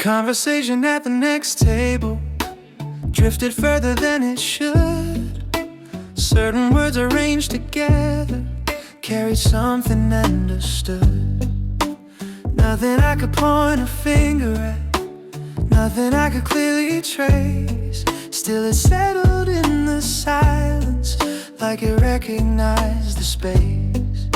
conversation at the next table drifted further than it should. Certain words arranged together carried something understood. Nothing I could point a finger at, nothing I could clearly trace. Still it settled in the silence like it recognized the space.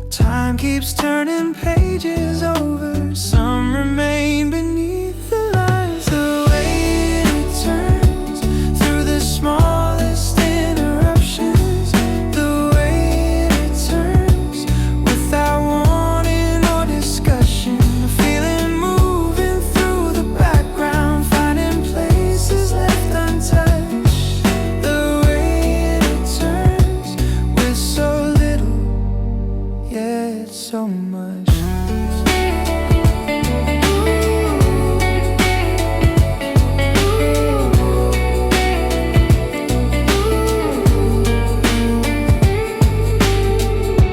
Time keeps turning pages over, some remain beneath the lines. The way it turns through the smallest interruptions, the way it turns without warning or discussion. A feeling moving through the background, finding places left untouched. The way it turns with so little, yet so much.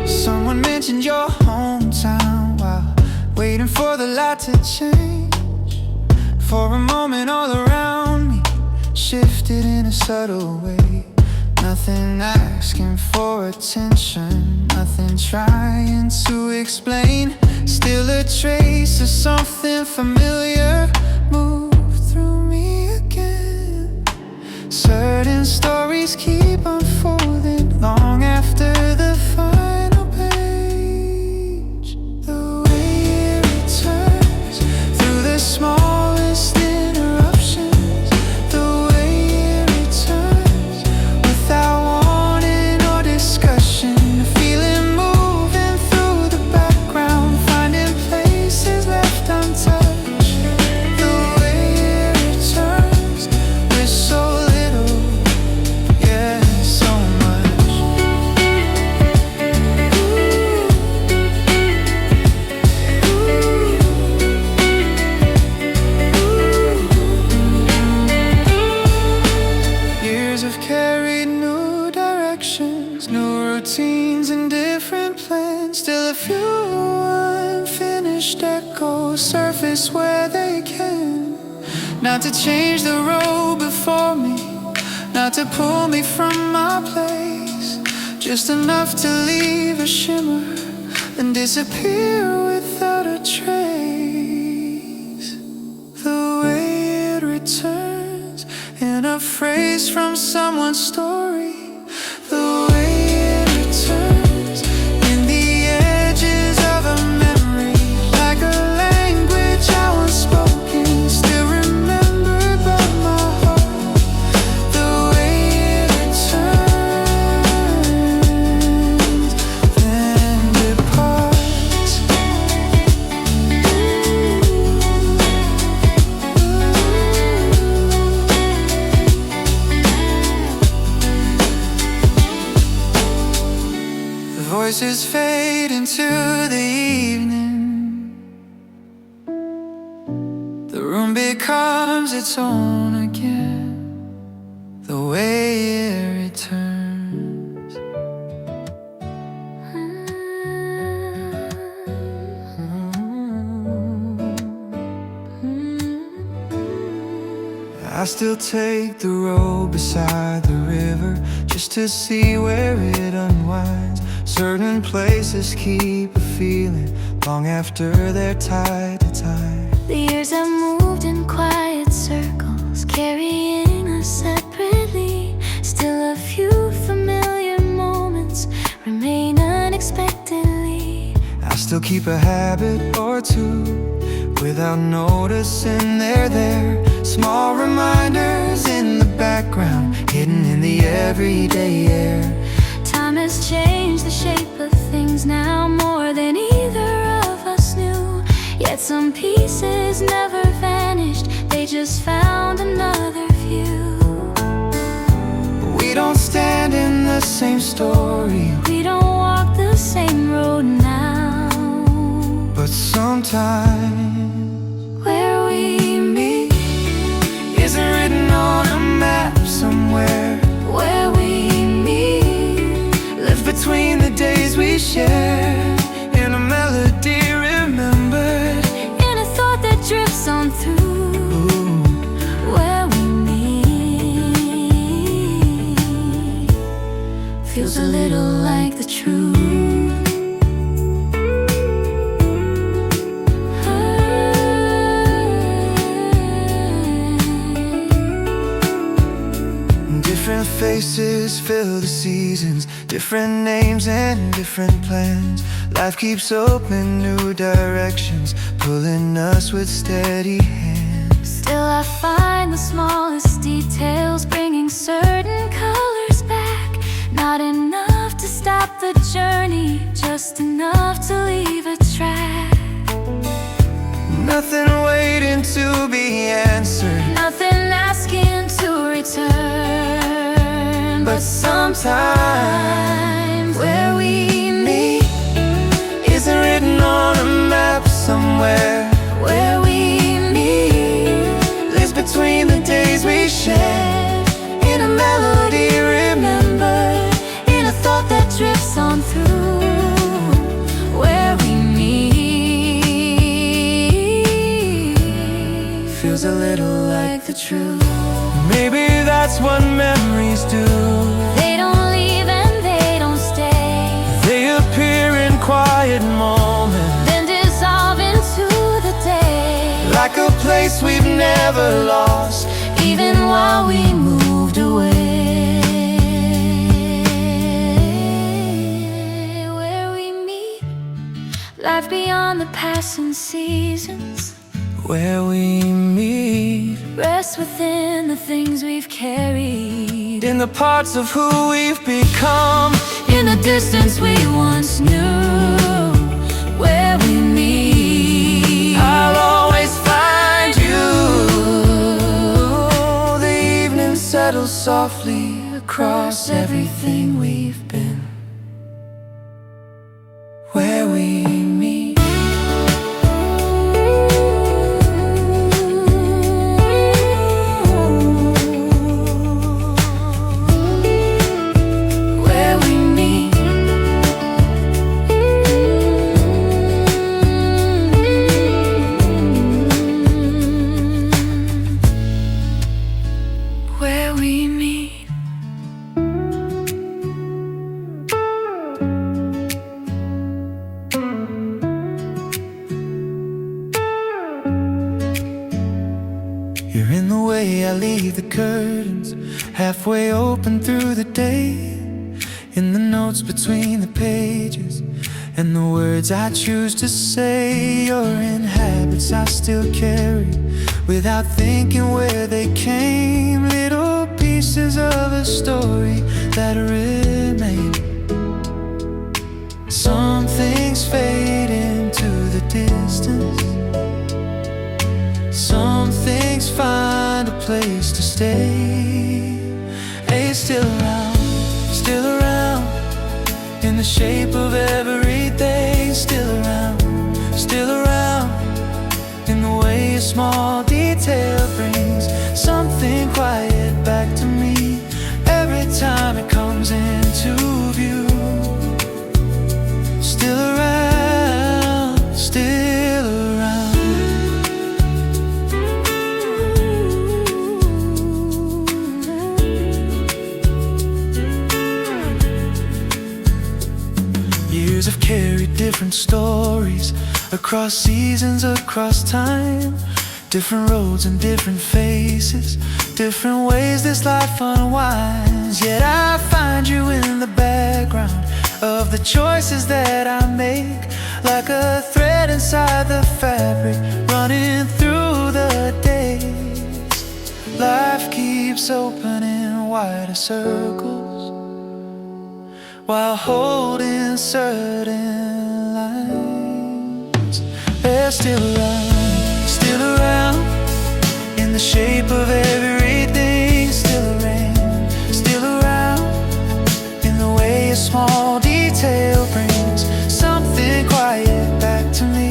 Someone mentioned your hometown while waiting for the light to change. For a moment all around me shifted in a subtle way. Nothing asking for attention, nothing trying to explain. Still a trace of something familiar moved through me again. Certain stories keep unfolding long after the final page. The way it returns through the smallest interruptions, the way it returns without warning or discussion. A feeling moving through the background, finding places left untouched. The way it returns with so little, yeah, so much. Years have carried new directions, new routines and different plans. Still a few unfinished echoes surface where they can. Not to change the road before me, not to pull me from my place, just enough to leave a shimmer and disappear without a trace. The way it returns in a phrase from someone's story. The way it returns in the edges of a memory, like a language I once spoken, still remembered by my heart. The way it returns, then departs. The voices fade into the evening. The room becomes its own again. The way it returns. I still take the road beside the river just to see where it unwinds. Certain places keep a feeling long after they're tied to time. The years have moved in quiet circles, carrying us separately. Still a few familiar moments remain unexpectedly. I still keep a habit or two without noticing they're there. Small reminders in the background, hidden in the everyday air. Time has changed the shape of things now more than either of us knew. Yet some pieces never vanished, they just found another view. We don't stand in the same story, We don't walk the same road now, but sometimes where we meet isn't written on a map somewhere. where we meet Left between the days we share in a melody remembered. in a a little like the truth. Different faces fill the seasons, different names and different plans. Life keeps opening new directions, pulling us with steady hands. Still I find the smallest details bringing certain colors back. Not enough to stop the journey, just enough to leave a track. Nothing waiting to be answered, Nothing asking to return. But sometimes where we meet isn't written on a map somewhere. Where we meet Lives between the days we shared, in a melody remembered, in a thought that drifts on through. Where we meet feels a little like the truth. maybe that's what memories do. They don't leave and they don't stay, They appear in quiet moments, then dissolve into the day. like a place we've never lost, Even while we moved away. Where we meet, life beyond the passing seasons. where we meet Rest within the things we've carried, in the parts of who we've become, in the distance we once knew. Where we meet, I'll always find you. The evening settles softly across everything we've been. Where we meet where we meet. Where we meet. You're in the way I leave the curtains, halfway open through the day, in the notes between the pages, and the words I choose to say. You're in habits I still carry, without thinking where they came. Little pieces of a story that remain. Some things fade into the distance, some things find a place to stay. Hey, still around, in the shape of everything. Still around, in the way a small detail brings something quiet back to me. Every time it comes into view. Still around, still around. Years have carried different stories, across seasons, across time. Different roads and different faces, different ways this life unwinds. Yet I find you in the background of the choices that I make, like a thread inside the fabric, running through the days. Life keeps opening wider circles, while holding certain lines. They're still around, in the shape of everything. Still around, in the way a small detail brings something quiet back to me.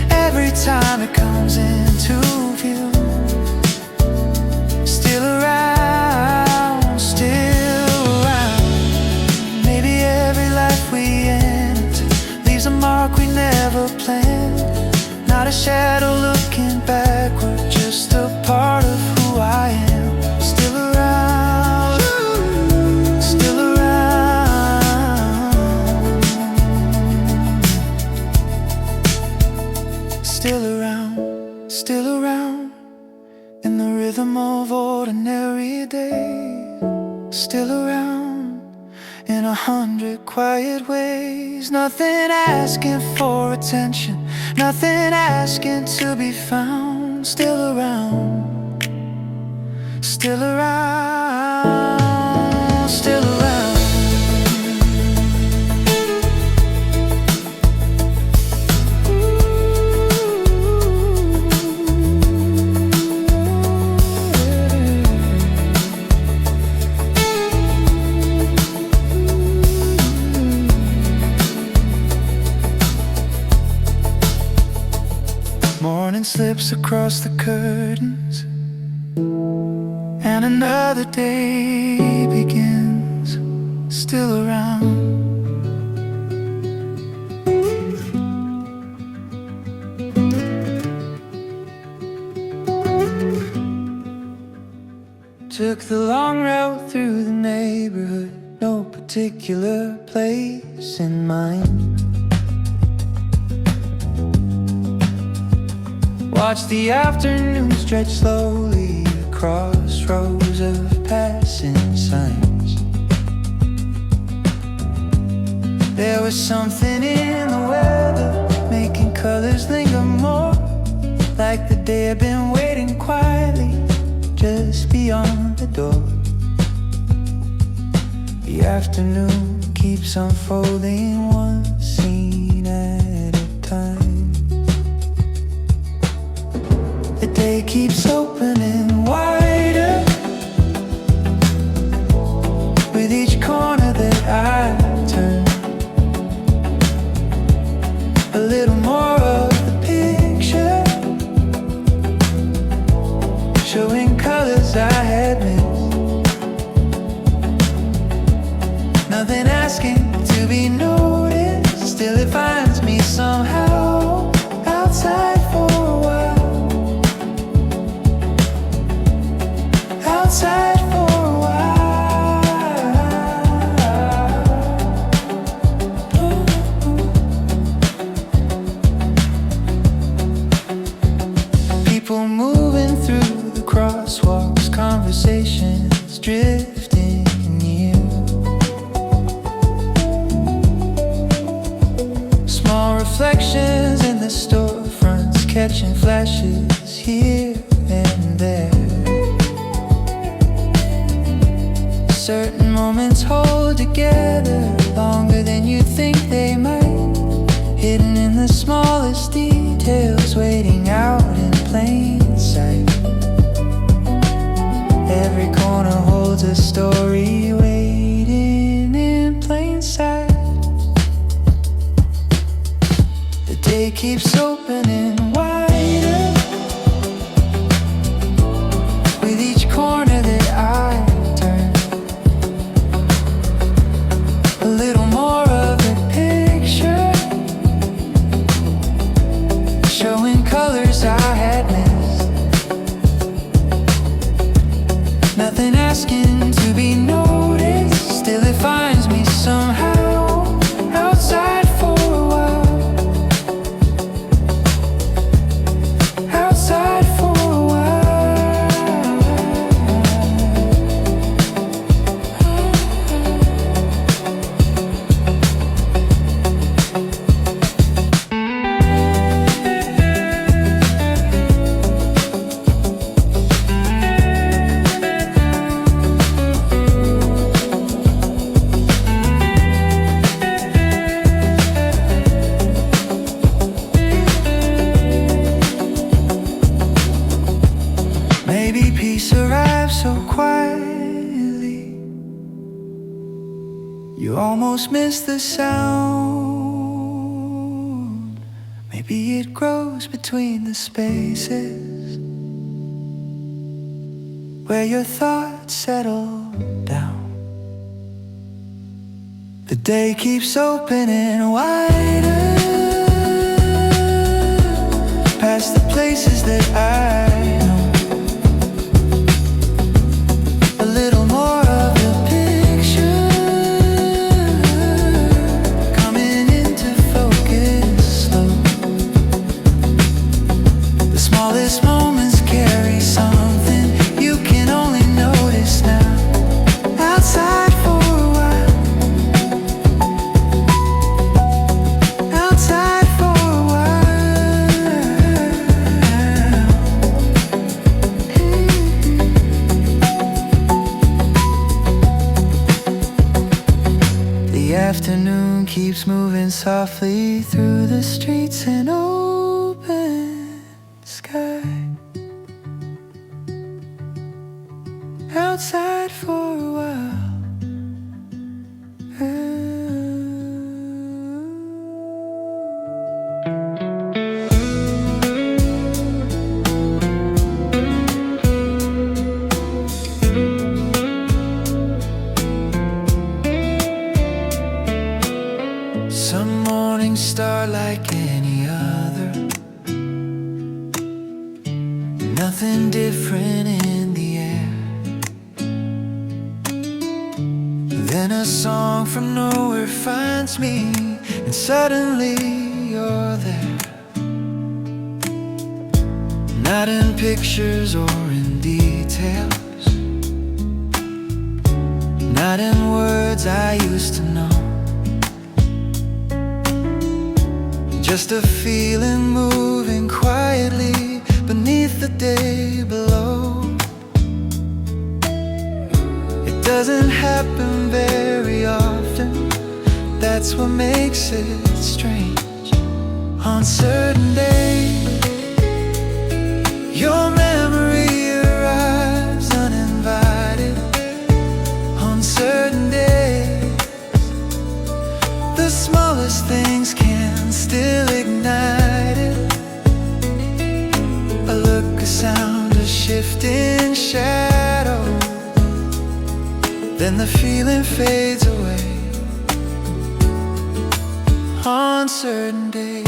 Every time it comes into view. Still around, maybe every life we enter leaves a mark we never planned. Not a shadow looking backward, just a part of who I am. Still around, still around in the rhythm of ordinary days, still around in 100 quiet ways. Nothing asking for attention, nothing asking to be found. Still around, still around, still around. Morning slips across the curtains, and another day begins. Still around, took the long route through the neighborhood, no particular place in mind. Watch the afternoon stretch slowly across rows of passing signs. There was something in the weather, making colors linger more, like the day had been waiting quietly just beyond the door. The afternoon keeps unfolding, one scene at a time. The day keeps opening wider with each corner that I turn. A little more of the picture, showing colors I had missed. Nothing asking to be noticed, still it finds me somehow outside for a while. Outside for a while. People moving through the crosswalks, conversations drifting near. Small reflections in the storefronts, catching flashes here and there. Certain moments hold together longer than you'd think they might, hidden in the smallest details, waiting out in plain sight. Every corner holds a story waiting in plain sight. The day keeps opening wider with each corner that I turn. A little more of the picture, showing colors I had missed. Nothing asking to be noticed, still it finds me somehow outside for a while. Outside for a Maybe peace arrives so quietly, you almost miss the sound. Maybe it grows between the spaces where your thoughts settle down. The day keeps opening wider past the places that I know. A little more of the picture coming into focus slow. smallest moments carry something you can only notice now. Outside for a while, outside for a while. The afternoon keeps moving softly through the streets and open sky. Outside for a while. Some morning star like any other, nothing different in the air. Then a song from nowhere finds me, and suddenly you're there. Not in pictures or in details, not in words I used to know. Just a feeling moving quietly beneath the day below. It doesn't happen very often, that's what makes it strange. On certain days, your memory arrives uninvited. On certain days, the smallest things can still ignite it. A look, a sound, a shifting shadow, then the feeling fades away. On certain days,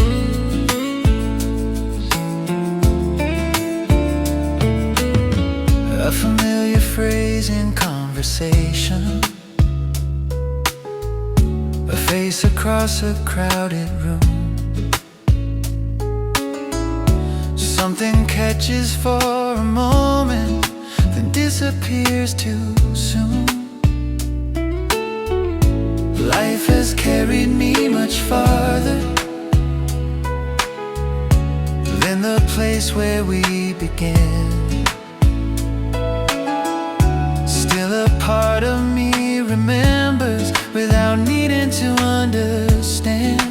a familiar phrase in conversation, a face across a crowded room. Something catches for a moment, then disappears too soon. Life has carried me much farther than the place where we began. Still a part of me remembers without needing to understand.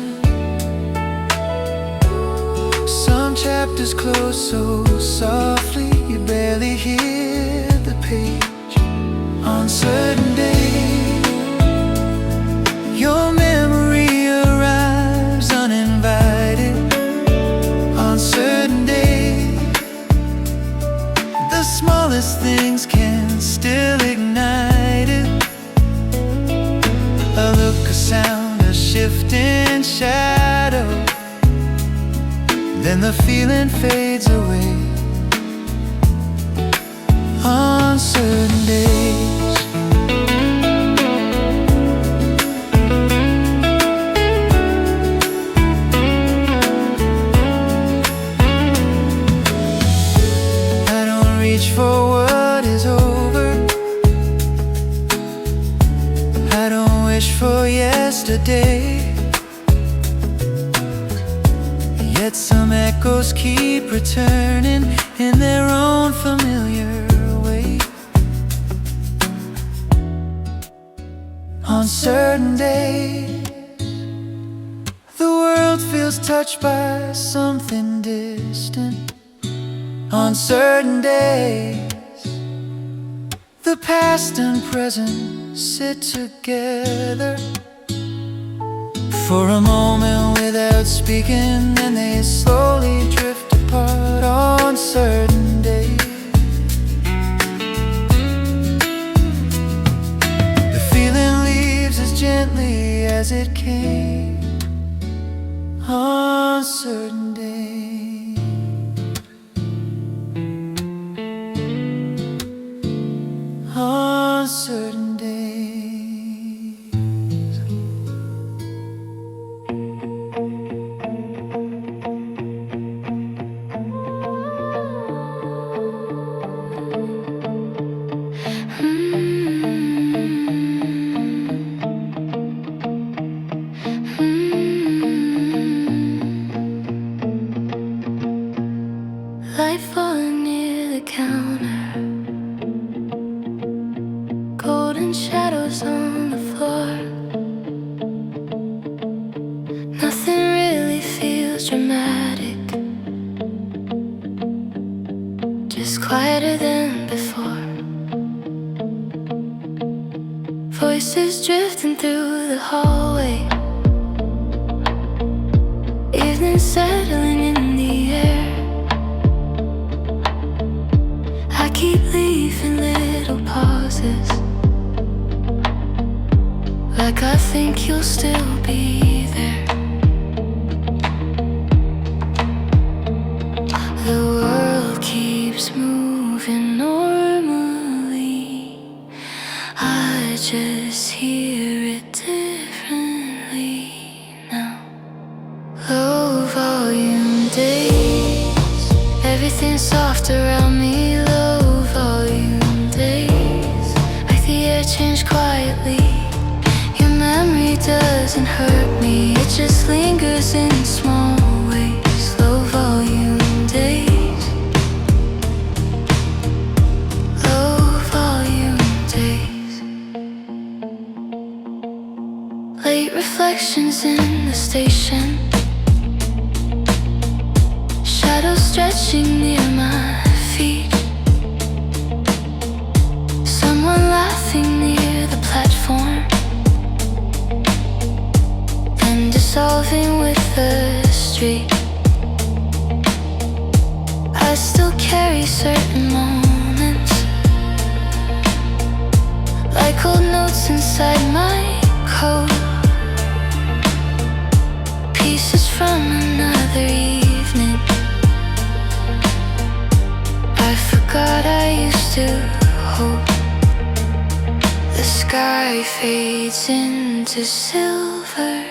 Some chapters close so softly you barely hear the page. On certain days, your memory arrives uninvited. On certain days, the smallest things can still ignite it. A look, a sound, a shifting shadow, then the feeling fades away. On certain days, I don't reach for what is over, I don't wish for yesterday. Yet some echoes keep returning in their own familiar way. On certain days, the world feels touched by something distant. On certain days, the past and present sit together for a moment without speaking, then they slowly drift apart. On certain days, the feeling leaves as gently as it came. On certain days, on certain days. Light falling near the counter, golden shadows on the floor. Nothing really feels dramatic, just quieter than before. Voices drifting through the hallway, evening settling in the air. I keep leaving little pauses, like I think you'll still be there. The world keeps moving normally, I just hear it differently now. Low volume days, everything's soft around me. Low volume days, like the air changed quietly. Your memory doesn't hurt me, it just lingers in small ways. Low volume days, low volume days. Late reflections in the station, shadows stretching near my feet. Someone laughing near the platform and dissolving with the street. I still carry certain moments, like old notes inside my coat, pieces from another evening. I forgot I used to hope. The sky fades into silver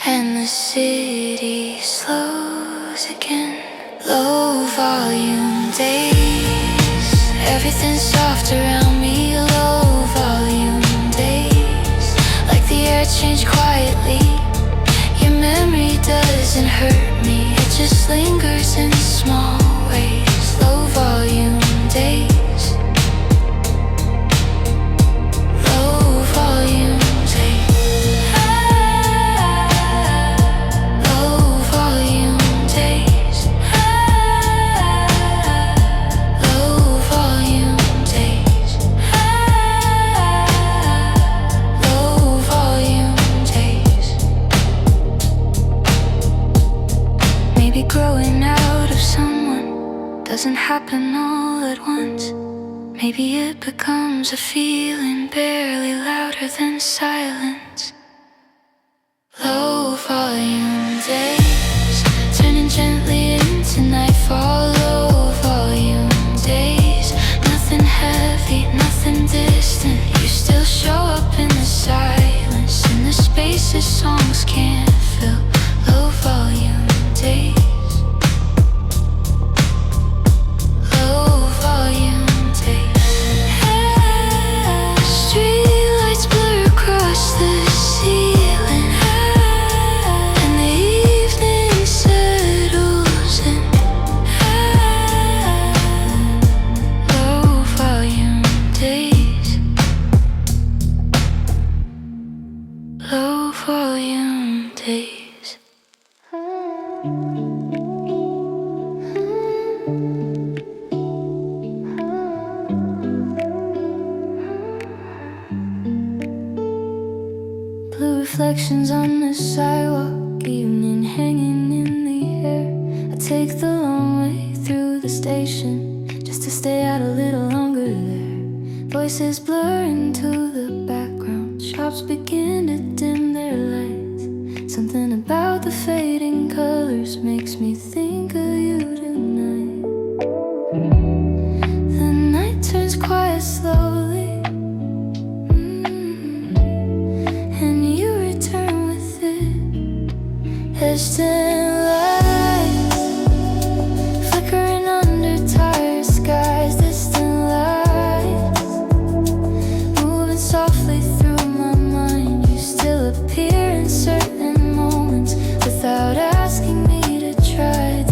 and the city slows again. Low volume days, everything's soft around me. Low volume days, like the air changed quietly. Your memory doesn't hurt me, it just lingers in small ways. Low volume days, low volume days, low volume days, low volume days, low volume days. Maybe growing out of someone doesn't happen all at once. Maybe it becomes a feeling barely louder than silence. Low volume days, turning gently into nightfall. Low volume days, nothing heavy, nothing distant. You still show up in the silence, in the spaces songs can't fill. Low volume days, low volume days. Streetlights blur across the ceiling, and the evening settles in. Low volume days, low volume days. Blue reflections on the sidewalk, evening hanging in the air. I take the long way through the station just to stay out a little longer there. Voices blur into the background, shops begin to dim their lights. Something about the fading colors makes me think of you tonight. The night turns quiet slowly, and you return with it. Distant lights flickering under tired skies. Distant lights moving softly through my mind. You still appear in certain moments without asking me to try.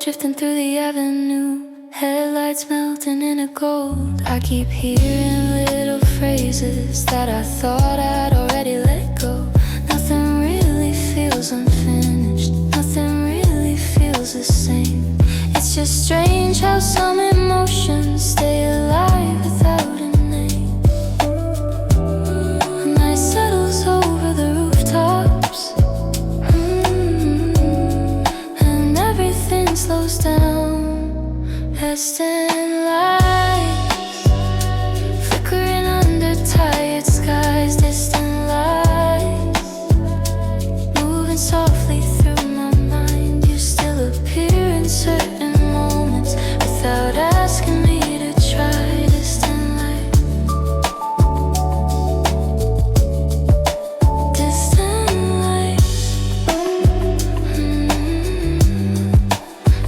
drifting through the avenue, headlights melting into gold. I keep hearing little phrases that I thought I'd already let go. Nothing really feels unfinished, nothing really feels the same. It's just strange how some emotions stay alive without a name. The night settles over the rooftops, and everything slows down. Distant lights flickering under tired skies. Distant lights moving softly through my mind. You still appear in certain moments without asking me to try. Distant lights, distant lights,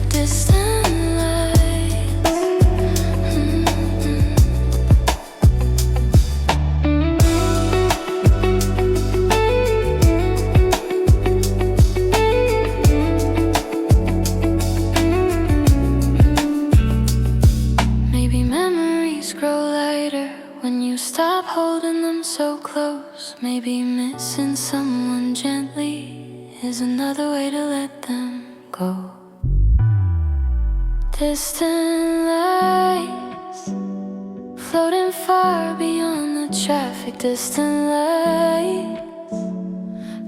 distant. Stop holding them so close. Maybe missing someone gently is another way to let them go. Distant lights floating far beyond the traffic. Distant lights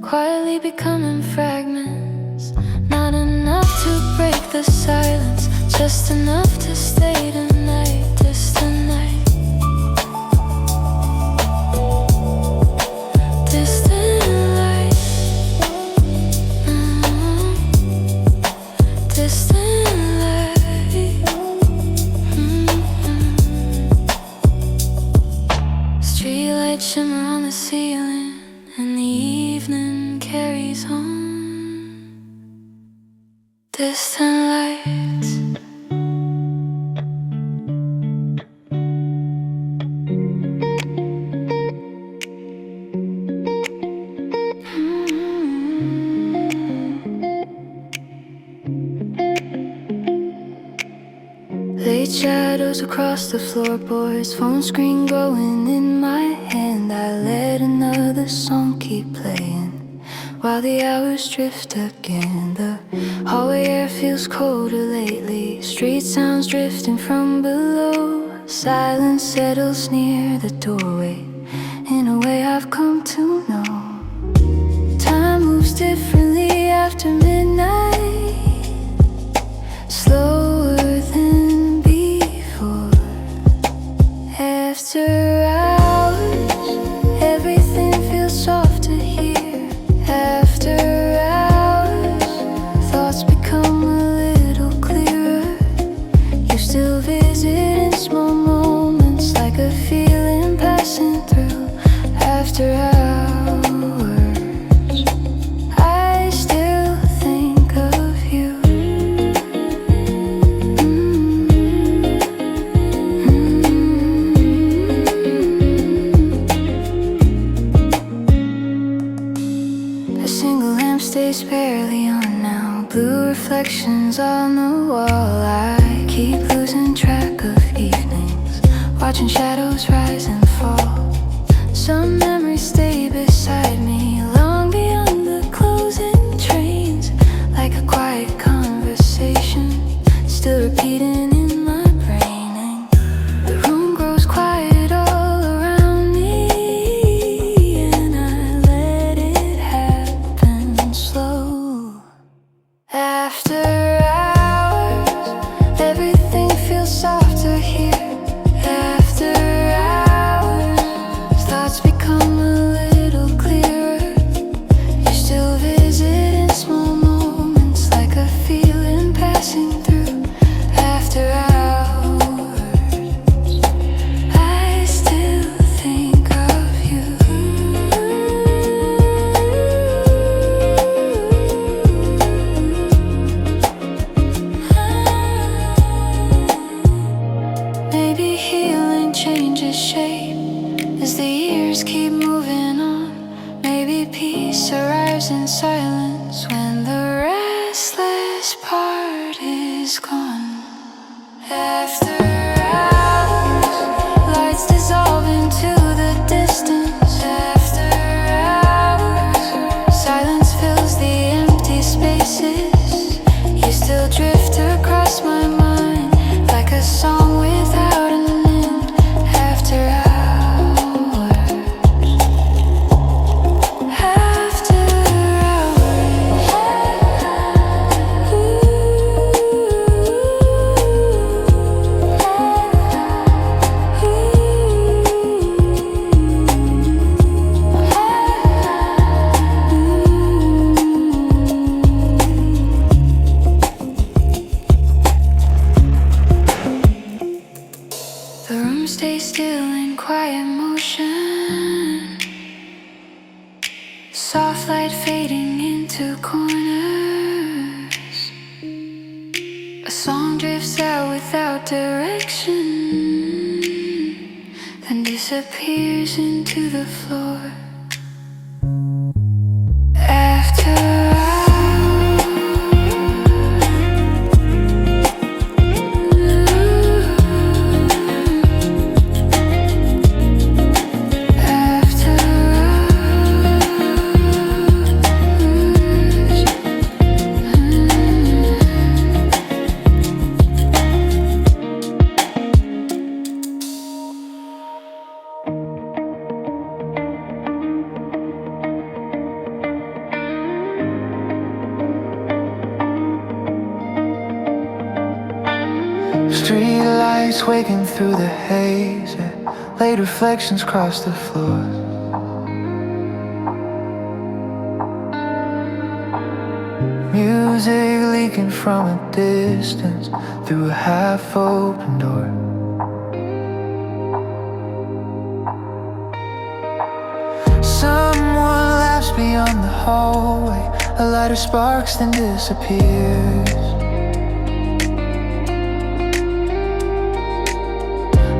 quietly becoming fragments. Not enough to break the silence, just enough to stay tonight. Distant night. Shimmer on the ceiling, and the evening carries on. Distant lights. Late shadows across the floorboards, phone screen glowing in my hand. I let another song keep playing while the hours drift again. The hallway air feels colder lately, street sounds drifting from below. Silence settles near the doorway in a way I've come to know. Time moves differently after midnight, slower than before. After hours, everything feels softer here. After hours, thoughts become a little clearer. You still visit in small moments, like a feeling passing through. After hours, I still think of you. A single lamp stays barely on now, blue reflections on the wall. I keep losing track of evenings, watching shadows rise and fall. Some memories stay beside me, long beyond the closing trains, like a quiet conversation, still repeating in my brain. And the room grows quiet all around me, and I let it happen slow. After hours, everything feels softer here. After hours, thoughts become a little clearer. You still visit in small moments, like a feeling passing through. After hours, I still think of you. Maybe healing changes shape as the years keep moving on. Maybe peace arrives in silence when the restless part is is gone. After hours, lights dissolve into the distance. After hours, silence fills the empty spaces. You still drift across my mind like a song without an end. After hours, after the room stays still in quiet motion. Soft light fading into corners. A song drifts out without direction, then disappears into the floor. After Street lights waking through the haze, late reflections cross the floor. Music leaking from a distance through a half-open door. Someone laughs beyond the hallway, a lighter sparks then disappears.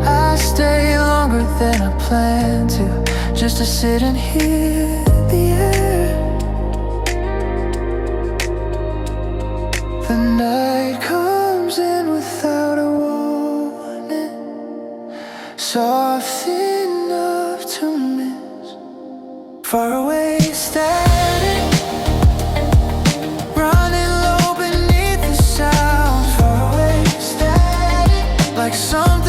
I stay longer than I planned to, just to sit and hear the air. The night comes in without a warning, soft enough to miss. Faraway static, running low beneath the sound. Faraway static, like something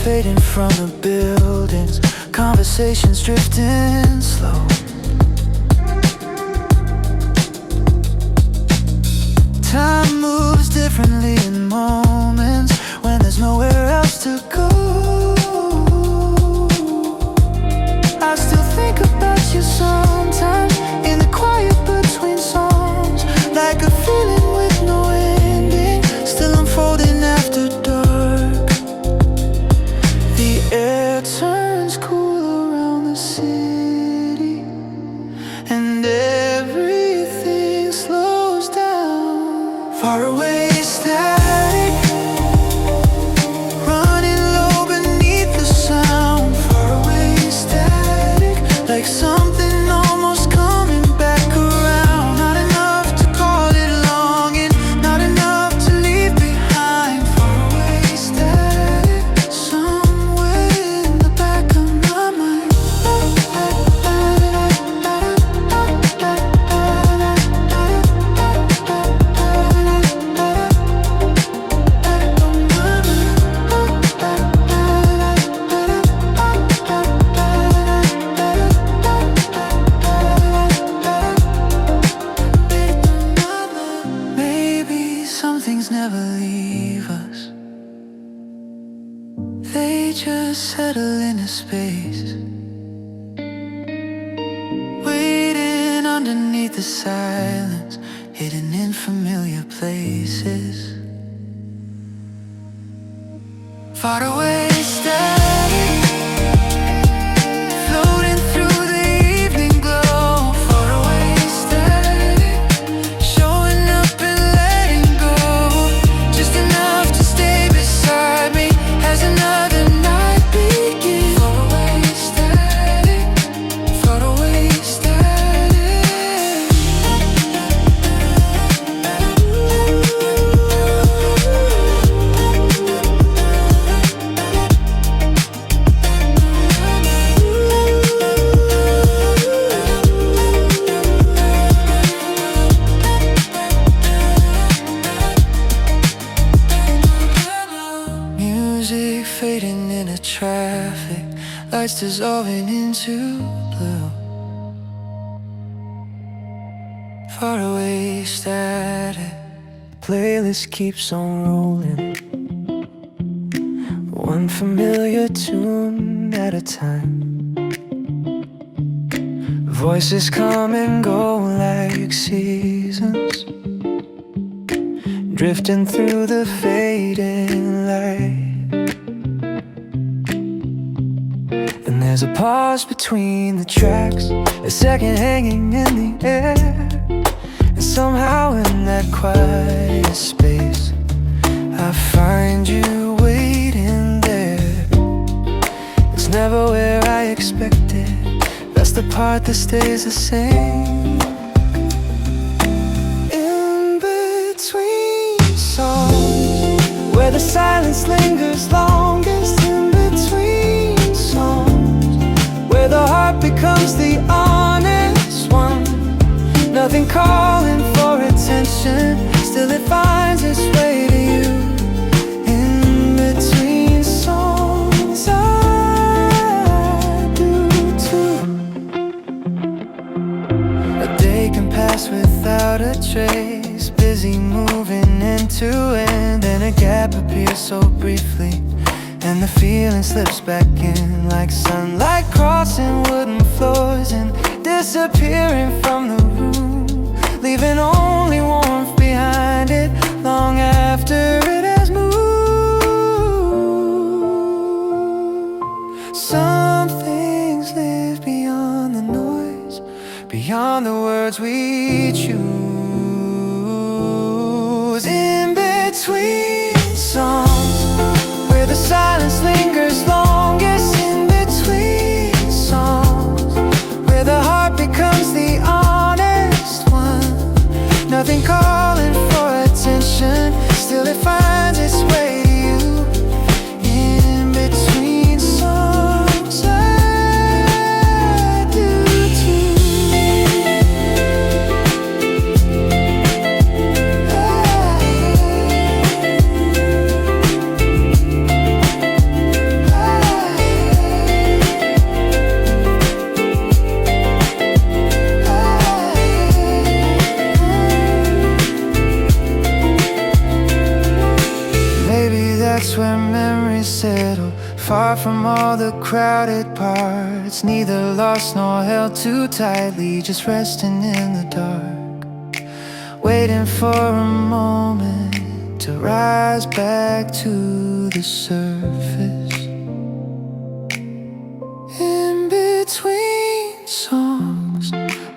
fading from the buildings, conversations drifting slow. Time moves differently in moments when there's nowhere else to go. I still think about you sometimes in the quiet between songs, like a feeling with no ending, still unfolding after dark. The air turns cool around the city, and everything slows down. Faraway static, running low beneath the sound. Faraway static, like something almost coming back around. Not enough to call it longing, not enough to leave behind. Faraway static, somewhere in the back of my mind. Maybe some things never leave us, they just settle into space, waiting underneath the silence, hidden in familiar places. Far away static, floating through the evening glow. Far away static, lights dissolving into blue. Faraway static. Playlist keeps on rolling, one familiar tune at a time. Voices come and go like seasons, drifting through the fading light. And there's a pause between the tracks, a second hanging in the air. And somehow in that quiet space, I find you waiting there. It's never where I expected, that's the part that stays the same. In between songs, where the silence lingers longest. In between songs, where the heart becomes the honest one. Nothing calling for attention, still it finds its way to you. In between songs, I do too. A day can pass without a trace, busy moving end to end. Then a gap appears so briefly, and the feeling slips back in like sunlight crossing wooden floors and disappearing from the room, leaving only warmth behind it long after it has moved. Some things live beyond the noise, beyond the words we choose. In between songs, where the silence lingers longest. In between songs, where the heart becomes the honest one. Nothing calling for attention, still it finds its way to you. In between songs, I do too. That's where memories settle, far from all the crowded parts. Neither lost nor held too tightly, just resting in the dark, waiting for a moment to rise back to the surface. In between songs,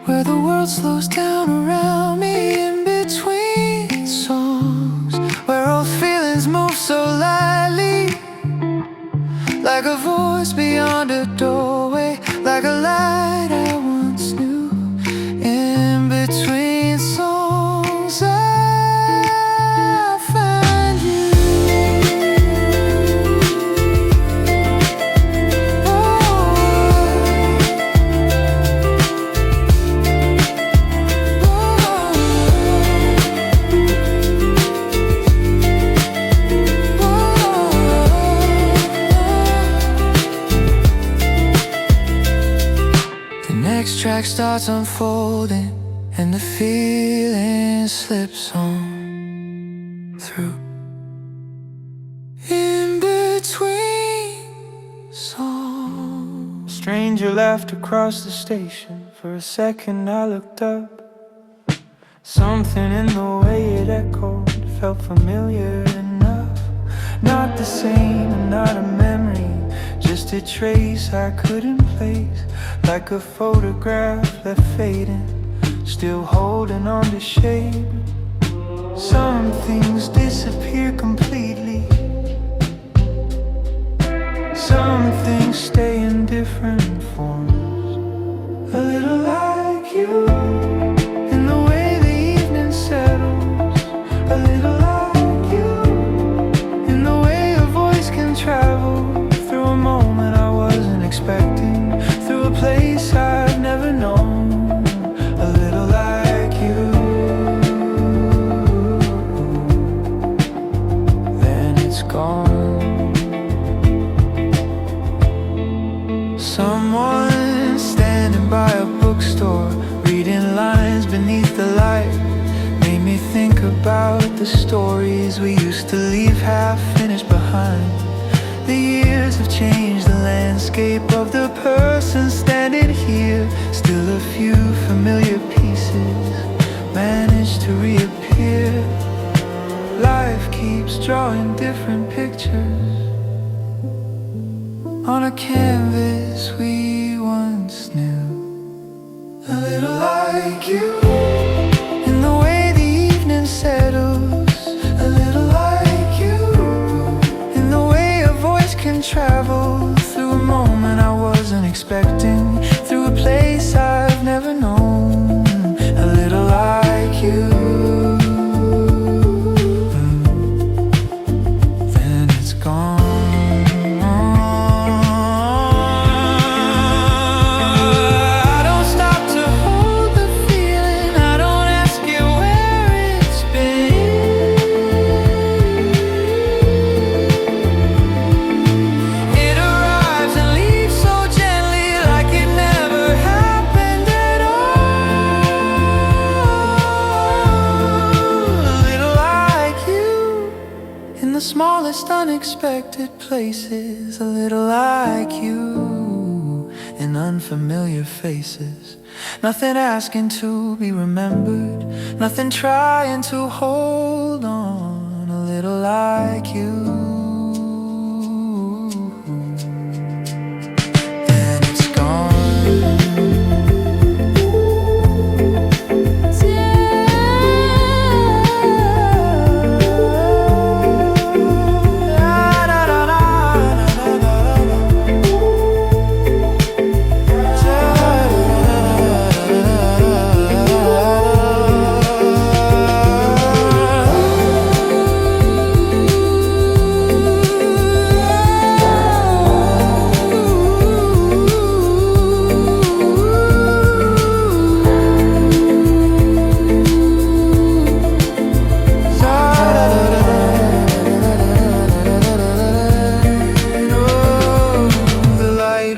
where the world slows down around me. In between songs, where old feelings move so lightly, like a voice beyond a doorway, like a light I once knew. In between songs, I find you. Next track starts unfolding, and the feeling slips on through. In between songs, a stranger laughed across the station. For a second I looked up. Something in the way it echoed felt familiar enough. Not the same, not a memory, just a trace I couldn't place. Like a photograph left fading, still holding on to shape. Some things disappear completely, some things stay in different forms. A little like you, in the way the evening settles. A little like you, in the way a voice can travel through a moment I wasn't expecting, through a place I've never known. A little like you, then it's gone. days we used to leave half finished behind. The years have changed the landscape of the person standing here. Still a few familiar pieces manage to reappear. Life keeps drawing different pictures on a canvas we once knew. A little like you, in the way the evening settles. A little like you, in the way a voice can travel through a moment I wasn't expecting, through a place I've never known. A little like you. Then it's gone. I don't stop to hold the feeling. I don't ask you where it's been. It arrives and leaves so gently, like it never happened at all. A little like you, in the smallest unexpected places. A little like you, in unfamiliar faces. Nothing asking to be remembered, nothing trying to hold on. A little like you. Then it's gone.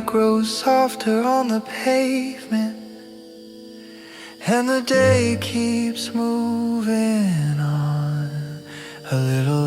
Grows softer on the pavement, and the day keeps moving on. A little